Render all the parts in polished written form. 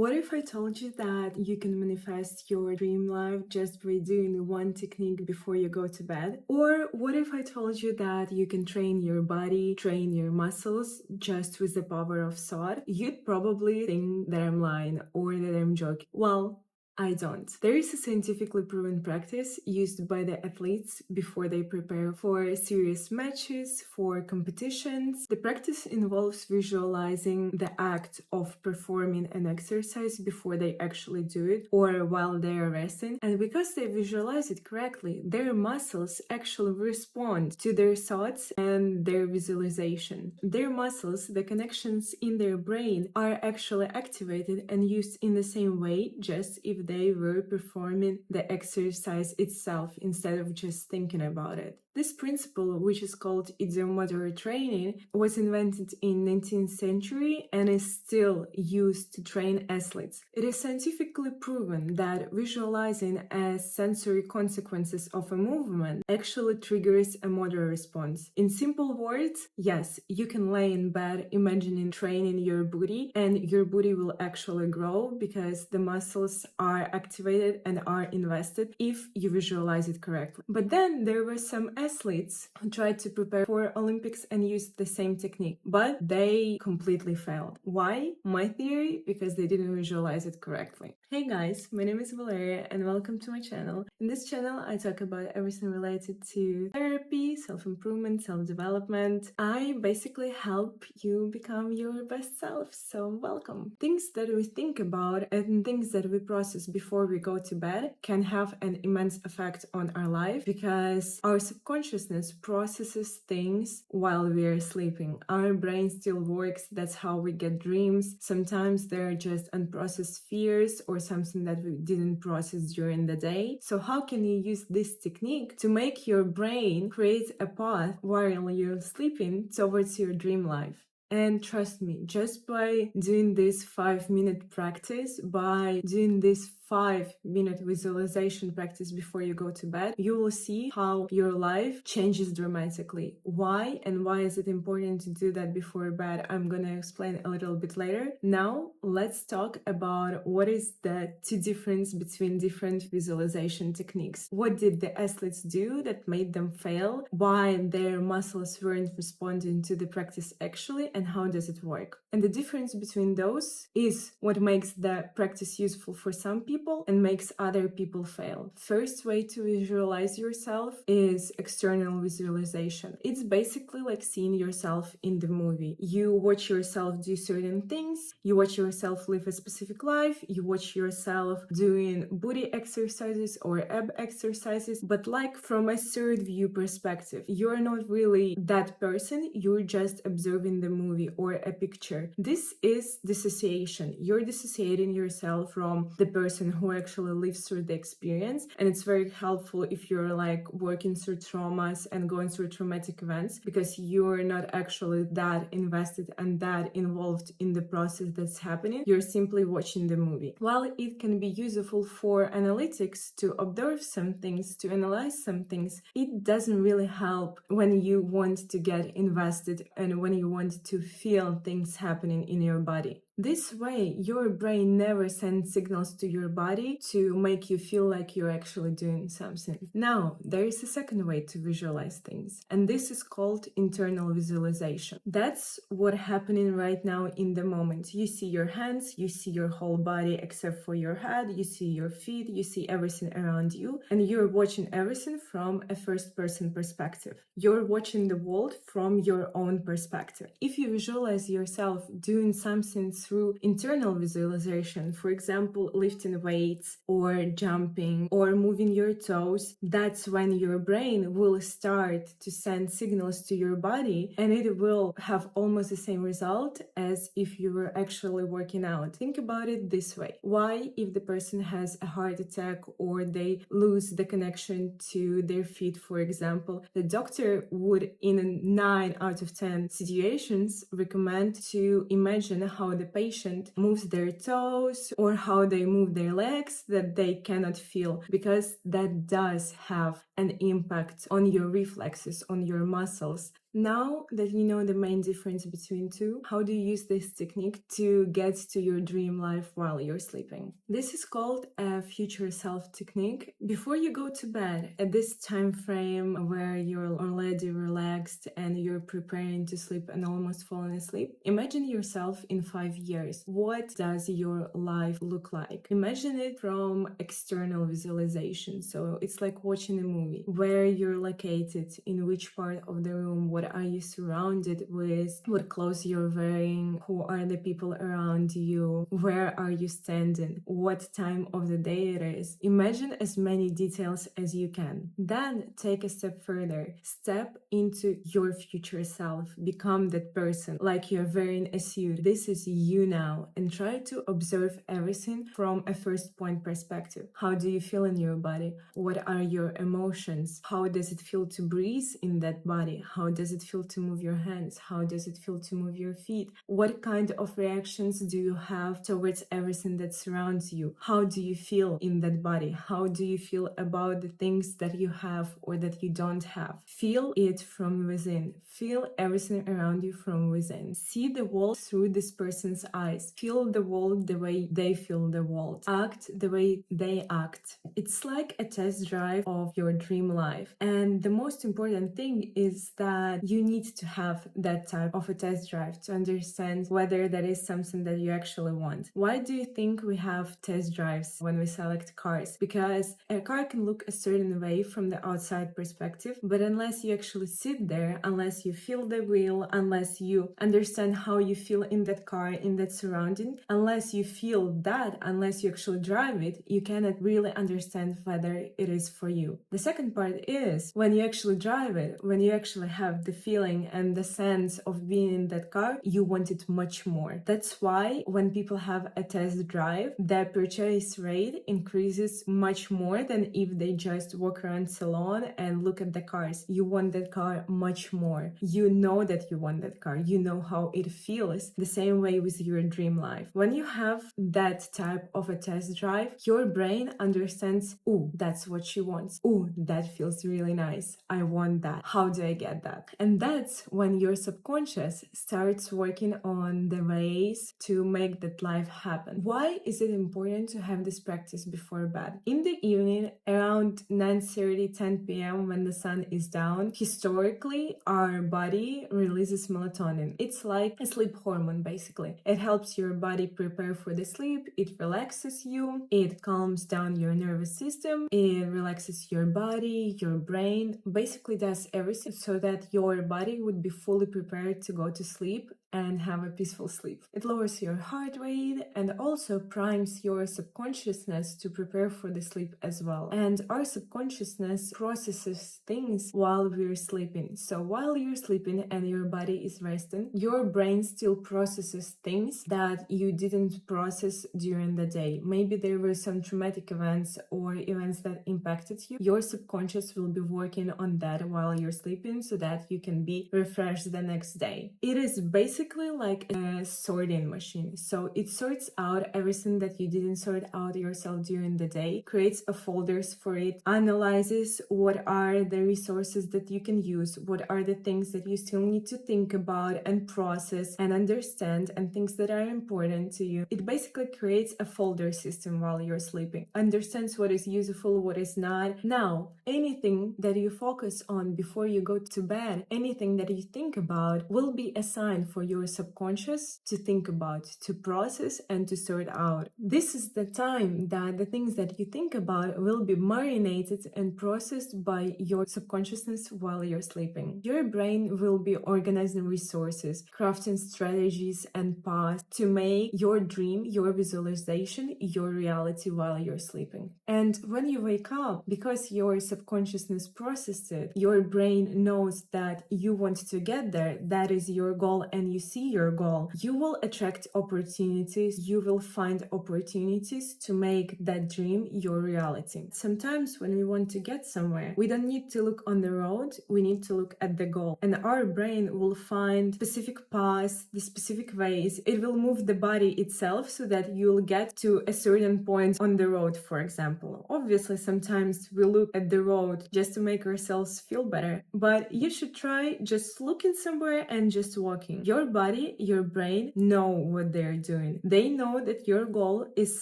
What if I told you that you can manifest your dream life just by doing one technique before you go to bed? Or what if I told you that you can train your body, train your muscles just with the power of thought? You'd probably think that I'm lying or that I'm joking. Well, I don't. There is a scientifically proven practice used by the athletes before they prepare for serious matches, for competitions. The practice involves visualizing the act of performing an exercise before they actually do it or while they are resting. And because they visualize it correctly, their muscles actually respond to their thoughts and their visualization. Their muscles, the connections in their brain, are actually activated and used in the same way, just if they were performing the exercise itself instead of just thinking about it. This principle, which is called Ideomotor training, was invented in 19th century and is still used to train athletes. It is scientifically proven that visualizing as sensory consequences of a movement actually triggers a motor response. In simple words, yes, you can lay in bed imagining training your booty, and your booty will actually grow because the muscles are activated and are invested if you visualize it correctly. But then there were some athletes who tried to prepare for Olympics and used the same technique, but they completely failed. Why? My theory, because they didn't visualize it correctly. Hey guys, my name is Valeria and welcome to my channel. In this channel, I talk about everything related to therapy, self-improvement, self-development. I basically help you become your best self, so welcome. Things that we think about and things that we process before we go to bed can have an immense effect on our life because our subconsciousness processes things while we are sleeping. Our brain still works, that's how we get dreams. Sometimes they're just unprocessed fears or something that we didn't process during the day. So how can you use this technique to make your brain create a path while you're sleeping towards your dream life? And trust me, just by doing this 5-minute practice, by doing this 5-minute visualization practice before you go to bed, you will see how your life changes dramatically. Why and why is it important to do that before bed? I'm gonna explain a little bit later. Now, let's talk about what is the difference between different visualization techniques. What did the athletes do that made them fail? Why their muscles weren't responding to the practice actually, and how does it work? And the difference between those is what makes the practice useful for some people and makes other people fail. First way to visualize yourself is external visualization. It's basically like seeing yourself in the movie. You watch yourself do certain things, you watch yourself live a specific life, you watch yourself doing booty exercises or ab exercises, but like from a third view perspective. You're not really that person, you're just observing the movie or a picture. This is dissociation. You're dissociating yourself from the person who actually lives through the experience, and it's very helpful if you're like working through traumas and going through traumatic events because you're not actually that invested and that involved in the process that's happening. You're simply watching the movie. While it can be useful for analytics to observe some things, to analyze some things, it doesn't really help when you want to get invested and when you want to feel things happening in your body. This way, your brain never sends signals to your body to make you feel like you're actually doing something. Now, there is a second way to visualize things, and this is called internal visualization. That's what's happening right now in the moment. You see your hands, you see your whole body except for your head, you see your feet, you see everything around you, and you're watching everything from a first-person perspective. You're watching the world from your own perspective. If you visualize yourself doing something through internal visualization, for example, lifting weights or jumping or moving your toes, that's when your brain will start to send signals to your body and it will have almost the same result as if you were actually working out. Think about it this way. Why, if the person has a heart attack or they lose the connection to their feet, for example, the doctor would, in 9 out of 10 situations, recommend to imagine how the patient moves their toes or how they move their legs that they cannot feel, because that does have an impact on your reflexes, on your muscles. Now that you know the main difference between two, how do you use this technique to get to your dream life while you're sleeping? This is called a future self technique. Before you go to bed, at this time frame where you're already relaxed and you're preparing to sleep and almost falling asleep, imagine yourself in 5 years. What does your life look like? Imagine it from external visualization. So it's like watching a movie. Where you're located, in which part of the room, what are you surrounded with, what clothes you're wearing, who are the people around you, where are you standing, what time of the day it is. Imagine as many details as you can. Then take a step further. Step into your future self. Become that person, like you're wearing a suit. This is you now, and try to observe everything from a first point perspective. How do you feel in your body? What are your emotions? How does it feel to breathe in that body? How does it feel to move your hands? How does it feel to move your feet? What kind of reactions do you have towards everything that surrounds you? How do you feel in that body? How do you feel about the things that you have or that you don't have? Feel it from within. Feel everything around you from within. See the world through this person's eyes. Feel the world the way they feel the world. Act the way they act. It's like a test drive of your dream life. And the most important thing is that you need to have that type of a test drive to understand whether that is something that you actually want. Why do you think we have test drives when we select cars? Because a car can look a certain way from the outside perspective, but unless you actually sit there, unless you feel the wheel, unless you understand how you feel in that car, in that surrounding, unless you feel that, unless you actually drive it, you cannot really understand whether it is for you. The second part is when you actually drive it, when you actually have the feeling and the sense of being in that car, you want it much more. That's why when people have a test drive, their purchase rate increases much more than if they just walk around salon and look at the cars. You want that car much more. You know that you want that car. You know how it feels. The same way with your dream life. When you have that type of a test drive, your brain understands, oh, that's what she wants. Oh, that feels really nice. I want that. How do I get that? And that's when your subconscious starts working on the ways to make that life happen. Why is it important to have this practice before bed? In the evening, around 9:30, 10 p.m. when the sun is down, historically, our body releases melatonin. It's like a sleep hormone, basically. It helps your body prepare for the sleep. It relaxes you. It calms down your nervous system. It relaxes your body, your brain, basically does everything so that your body would be fully prepared to go to sleep and have a peaceful sleep. It lowers your heart rate and also primes your subconsciousness to prepare for the sleep as well. And our subconsciousness processes things while we're sleeping. So while you're sleeping and your body is resting, your brain still processes things that you didn't process during the day. Maybe there were some traumatic events or events that impacted you. Your subconscious will be working on that while you're sleeping so that you can be refreshed the next day. It is basically like a sorting machine. So it sorts out everything that you didn't sort out yourself during the day, creates a folders for it, analyzes what are the resources that you can use, what are the things that you still need to think about and process and understand, and things that are important to you. It basically creates a folder system while you're sleeping, understands what is useful, what is not. Now, anything that you focus on before you go to bed, anything that you think about will be a sign for your subconscious to think about, to process and to sort out. This is the time that the things that you think about will be marinated and processed by your subconsciousness while you're sleeping. Your brain will be organizing resources, crafting strategies and paths to make your dream, your visualization, your reality while you're sleeping. And when you wake up, because your subconsciousness processed it, your brain knows that you want to get there, that is your goal, and you see your goal, you will attract opportunities, you will find opportunities to make that dream your reality. Sometimes when we want to get somewhere, we don't need to look on the road, we need to look at the goal. And our brain will find specific paths, the specific ways. It will move the body itself so that you'll get to a certain point on the road, for example. Obviously, sometimes we look at the road just to make ourselves feel better, but you should try just looking somewhere and just walking. Your body, your brain know what they're doing. They know that your goal is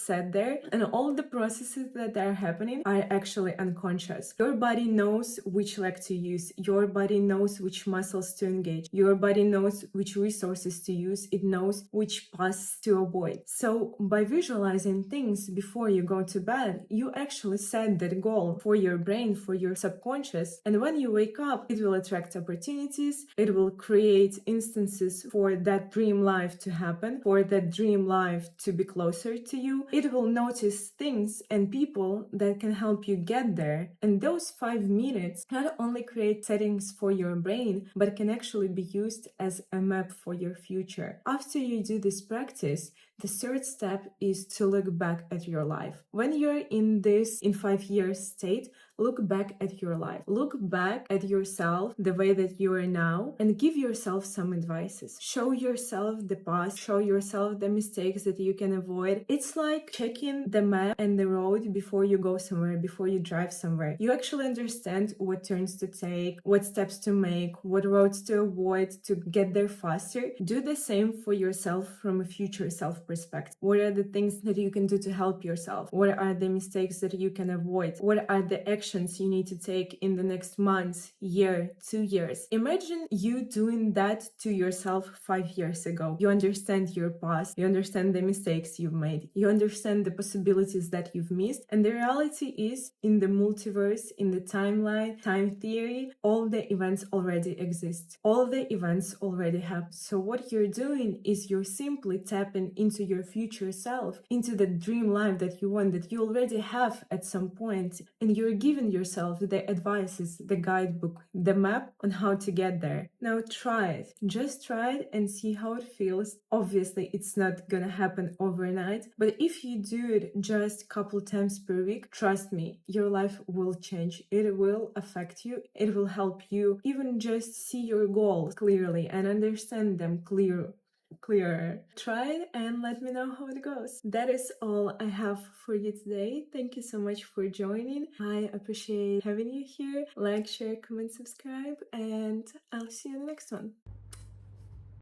set there, and all the processes that are happening are actually unconscious. Your body knows which leg to use. Your body knows which muscles to engage. Your body knows which resources to use. It knows which paths to avoid. So by visualizing things before you go to bed, you actually set that goal for your brain, for your subconscious. And when you wake up, it will attract opportunities. It will create instances for that dream life to happen, for that dream life to be closer to you. It will notice things and people that can help you get there. And those 5 minutes not only create settings for your brain, but can actually be used as a map for your future. After you do this practice, the third step is to look back at your life. When you're in this in 5 years state, look back at your life. Look back at yourself the way that you are now and give yourself some advices. Show yourself the past, show yourself the mistakes that you can avoid. It's like checking the map and the road before you go somewhere, before you drive somewhere. You actually understand what turns to take, what steps to make, what roads to avoid to get there faster. Do the same for yourself from a future self perspective. What are the things that you can do to help yourself? What are the mistakes that you can avoid? What are the actions you need to take in the next months, year, 2 years? Imagine you doing that to yourself 5 years ago. You understand your past, you understand the mistakes you've made, you understand the possibilities that you've missed, and the reality is in the multiverse, in the timeline, time theory, all the events already exist. All the events already happen. So what you're doing is you're simply tapping into your future self, into the dream life that you want, that you already have at some point, and you're giving yourself the advices, the guidebook, the map on how to get there. Now try it. Just try it and see how it feels. Obviously, it's not gonna happen overnight, but if you do it just a couple times per week, trust me, your life will change. It will affect you. It will help you even just see your goals clearly and understand them clearer. Try it and let me know how it goes. That is all I have for you today. Thank you so much for joining. I appreciate having you here. Like, share, comment, subscribe, and I'll see you in the next one.